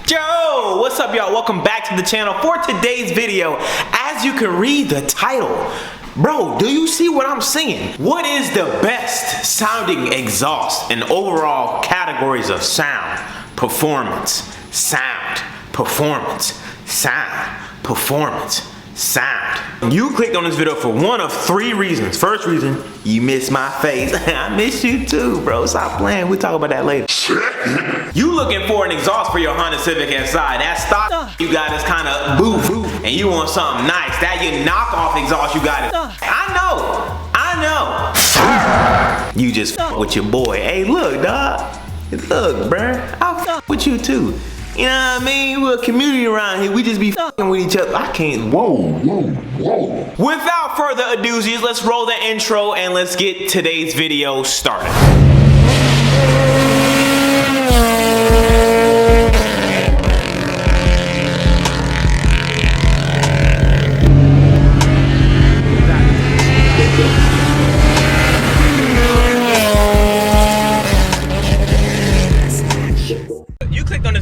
Yo, what's up y'all? Welcome back to the channel. For today's video, as you can read the title, bro, do you see what I'm saying? What is the best sounding exhaust in overall categories of sound, performance, sound, performance, sound, performance, sound? You clicked on this video for one of three reasons. First reason, you miss my face. I miss you too, bro. Stop playing. We'll talk about that later. You looking for an exhaust for your Honda Civic Si. That stock you got is kind of boo, and you want something nice. That your knockoff exhaust you got it. I know. You just with your boy. Hey, look, dog. Look, bruh. I'll fuck with you too. You know what I mean? We're a community around here. We just be fucking with each other. I can't. Whoa. Without further ado, let's roll the intro and let's get today's video started.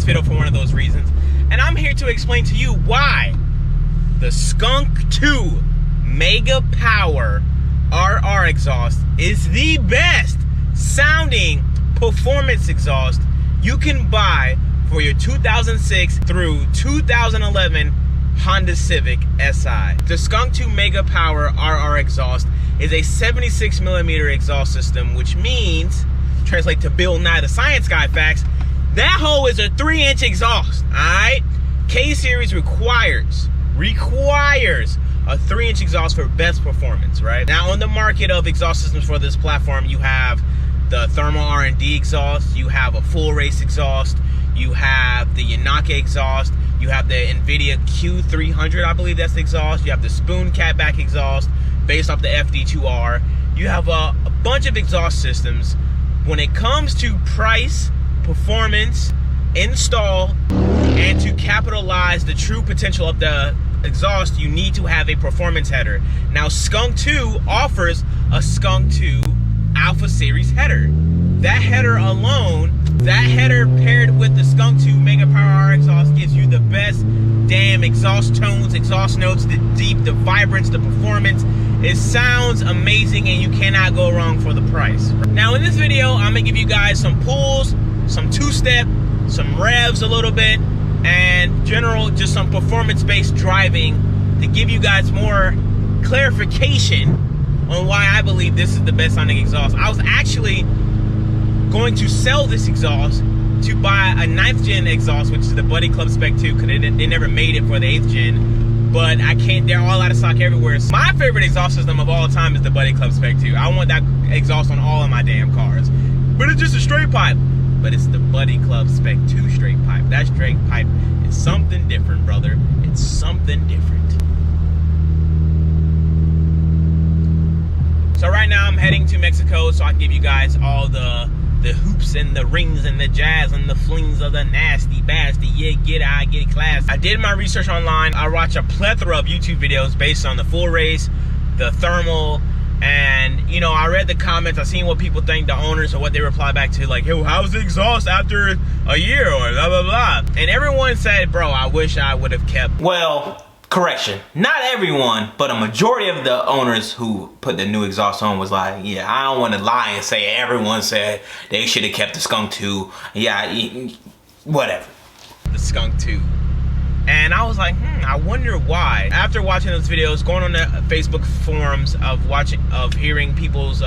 Video for one of those reasons, and I'm here to explain to you why the Skunk 2 Mega Power RR exhaust is the best sounding performance exhaust you can buy for your 2006 through 2011 Honda Civic Si. The Skunk 2 Mega Power RR exhaust is a 76mm exhaust system, which means, translate to Bill Nye the Science Guy facts, that hole is a 3-inch exhaust, alright? K-Series requires a 3-inch exhaust for best performance, right? Now, on the market of exhaust systems for this platform, you have the thermal R&D exhaust, you have a full race exhaust, you have the Yanaka exhaust, you have the NVIDIA Q300, I believe that's the exhaust, you have the Spoon Catback exhaust based off the FD2R. You have a bunch of exhaust systems. When it comes to price, performance, install, and to capitalize the true potential of the exhaust, you need to have a performance header. Now, Skunk 2 offers a Skunk 2 Alpha Series header. That header alone, that header paired with the Skunk 2 Mega Power R exhaust gives you the best damn exhaust tones, exhaust notes, the deep, the vibrance, the performance. It sounds amazing and you cannot go wrong for the price. Now, in this video, I'm gonna give you guys some pulls, some two-step, some revs a little bit, and general just some performance-based driving to give you guys more clarification on why I believe this is the best sounding exhaust. I was actually going to sell this exhaust to buy a 9th gen exhaust, which is the Buddy Club Spec 2, because they never made it for the 8th gen, but I can't, they're all out of stock everywhere. So my favorite exhaust system of all time is the Buddy Club Spec 2. I want that exhaust on all of my damn cars, but it's just a straight pipe. But it's the Buddy Club Spec 2 straight pipe. That straight pipe is something different, brother. It's something different. So right now I'm heading to Mexico so I can give you guys all the hoops and the rings and the jazz and the flings of the nasty, basty, yeah, get it class. I did my research online. I watched a plethora of YouTube videos based on the full race, the thermal, and you know, I read the comments, I seen what people think, the owners, or what they reply back to, like, hey, how's the exhaust after a year, or blah blah blah. And everyone said, bro, I wish I would have kept. Well, correction, not everyone, but a majority of the owners who put the new exhaust on was like, yeah, I don't want to lie and say everyone said they should have kept the Skunk 2. Yeah, whatever. The Skunk 2. And I was like, I wonder why. After watching those videos, going on the Facebook forums of hearing people's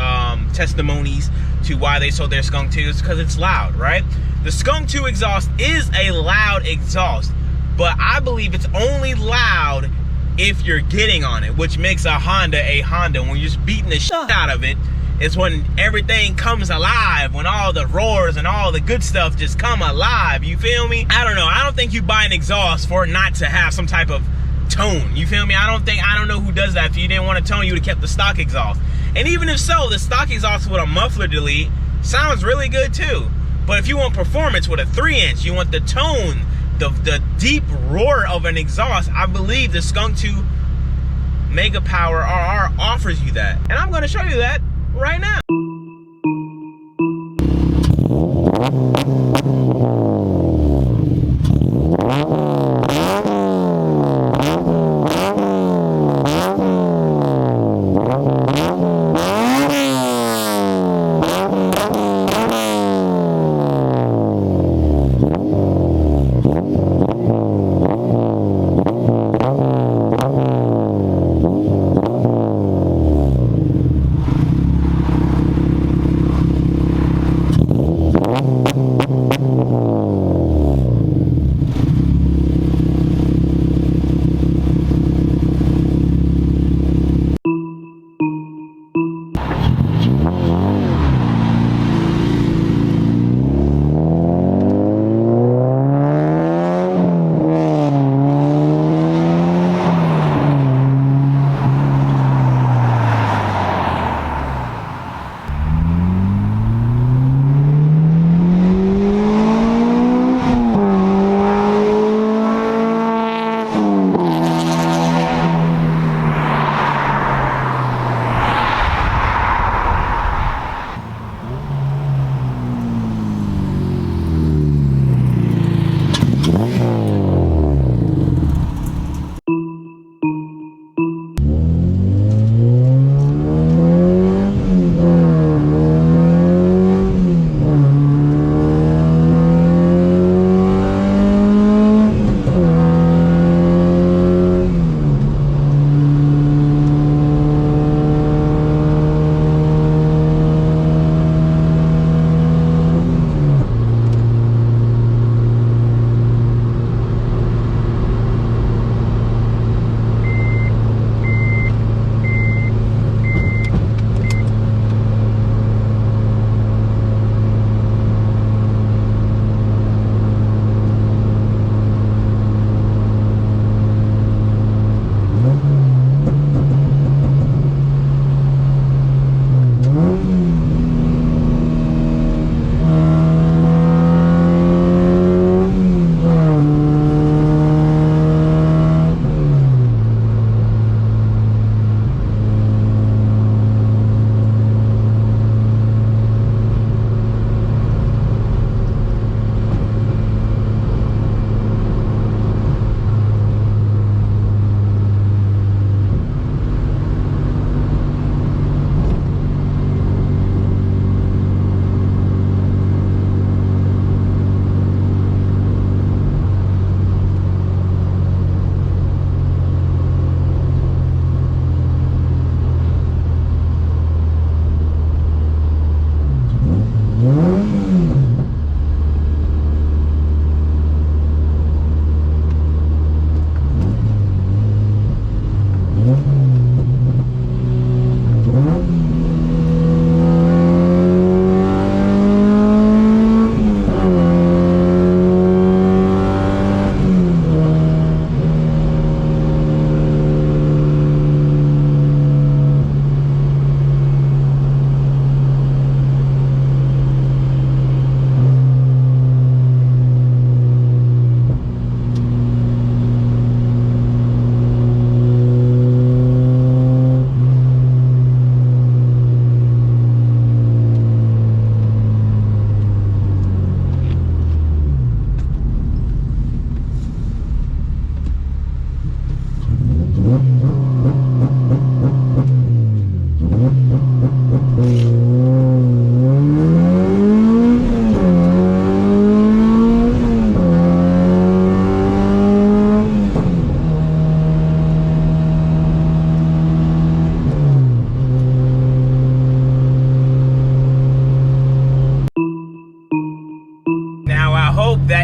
testimonies to why they sold their Skunk 2, it's because it's loud, right? The Skunk 2 exhaust is a loud exhaust, but I believe it's only loud if you're getting on it, which makes a Honda a Honda. When you're just beating the shit out of it, it's when everything comes alive, when all the roars and all the good stuff just come alive, you feel me? I don't know, I don't think you buy an exhaust for it not to have some type of tone, you feel me? I don't know who does that. If you didn't want a tone, you would have kept the stock exhaust. And even if so, the stock exhaust with a muffler delete sounds really good too. But if you want performance with a 3-inch, you want the tone, the deep roar of an exhaust, I believe the Skunk 2 Mega Power RR offers you that. And I'm gonna show you that right now.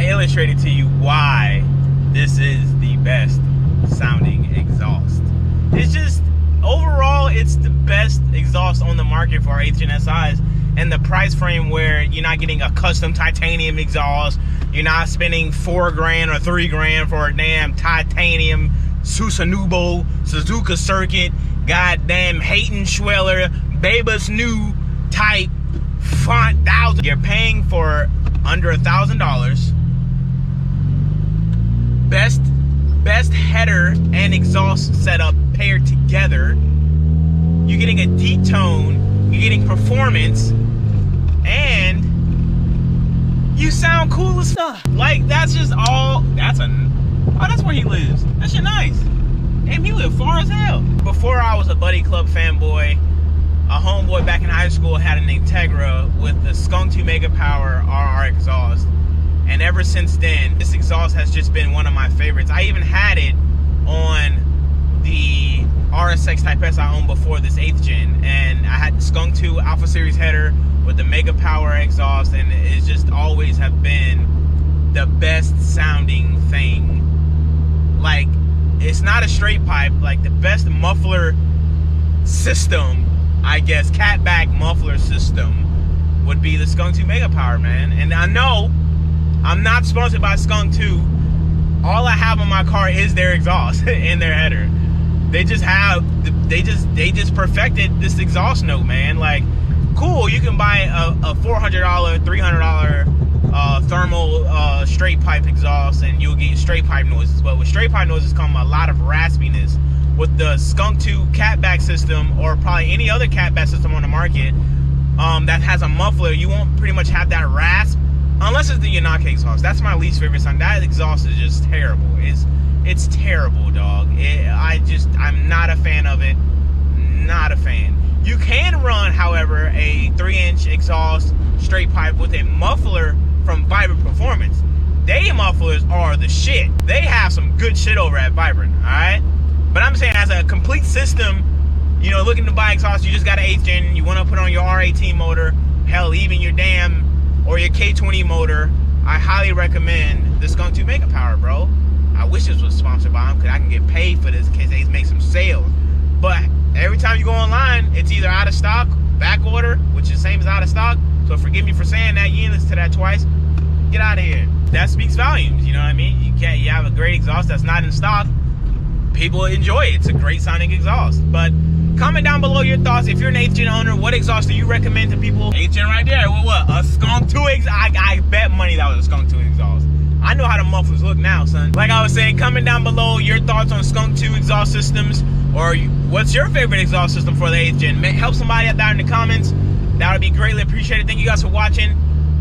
Illustrated to you why this is the best sounding exhaust. It's just overall it's the best exhaust on the market for 8th gen SIs, and the price frame where you're not getting a custom titanium exhaust, you're not spending $4 grand or $3 grand for a damn titanium Susanubo Suzuka circuit, goddamn Hayton Schweller Babus new type font 1000. You're paying for under $1,000. Best header and exhaust setup paired together. You're getting a deep tone, you're getting performance, and you sound cool as stuff. Like, that's just all. That's where he lives. That shit nice. Damn, he lived far as hell. Before I was a Buddy Club fanboy, a homeboy back in high school had an Integra with the Skunk 2 Mega Power RR exhaust. And ever since then, this exhaust has just been one of my favorites. I even had it on the RSX Type S I owned before this 8th gen. And I had the Skunk 2 Alpha Series header with the Mega Power exhaust. And it's just always have been the best sounding thing. Like, it's not a straight pipe. Like, the best muffler system, I guess, catback muffler system would be the Skunk 2 Mega Power, man. And I know I'm not sponsored by Skunk 2. All I have on my car is their exhaust and their header. They just perfected this exhaust note, man. Like, cool, you can buy a $400, $300 thermal straight pipe exhaust and you'll get straight pipe noises. But with straight pipe noises come a lot of raspiness. With the Skunk 2 catback system, or probably any other catback system on the market that has a muffler, you won't pretty much have that rasp, Unless it's the Yanake exhaust. That's my least favorite sound. That exhaust is just terrible. It's terrible, dog. I'm not a fan of it. Not a fan. You can run, however, a 3-inch exhaust straight pipe with a muffler from Vibrant Performance. They mufflers are the shit. They have some good shit over at Vibrant, alright? But I'm saying as a complete system, you know, looking to buy exhaust, you just got an 8th gen, you want to put on your R18 motor, hell, even your or your K20 motor, I highly recommend the Skunk 2 Mega Power, bro. I wish this was sponsored by them because I can get paid for this in case they make some sales. But every time you go online, it's either out of stock, back order, which is the same as out of stock. So forgive me for saying that. You listen to that twice. Get out of here. That speaks volumes, you know what I mean? You have a great exhaust that's not in stock. People enjoy it. It's a great sounding exhaust. But comment down below your thoughts. If you're an 8th gen owner, what exhaust do you recommend to people? 8th gen right there. What? A Skunk 2 exhaust? I bet money that was a Skunk 2 exhaust. I know how the mufflers look now, son. Like I was saying, comment down below your thoughts on Skunk 2 exhaust systems, or what's your favorite exhaust system for the 8th gen? Help somebody out down in the comments. That would be greatly appreciated. Thank you guys for watching,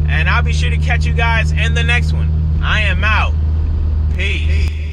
and I'll be sure to catch you guys in the next one. I am out. Peace.